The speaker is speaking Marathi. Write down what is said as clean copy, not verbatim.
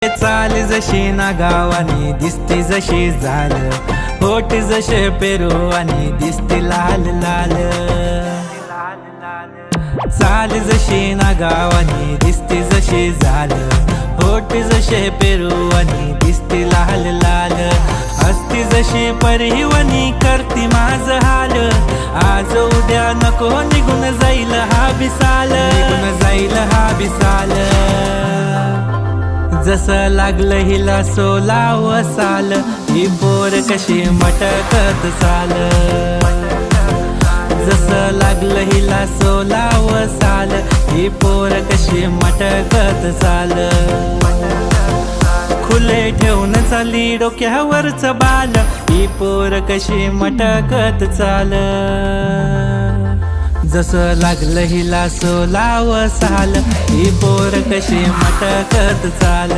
चाल जशी ना गावानी दिसती जशी झाल, होठ जसे पेरू आणि दिसती लाल लाल। चाल जशी ना गावानी दिसती जशी झाल, होठ जसे पेरू आणि दिसती लाल लाल। हसती जशी परिवनी करती माझ हाल, आज उद्या नको निघून जाईल हा बिसाल, निघून जाईल हा बिसाल। जसं लागलं हिला सोलाव साल, ही पोर कशी मटकत चाल। जसं लागलं हिला सोलाव साल, ही पोर कशी मटकत चाल। खुले ठेवून चाली डोक्यावरच बाल, ही पोर कशी मटकत चाल। जसं लागलं हिला सोलाव साल, ही पोर कशी मटकत चाल।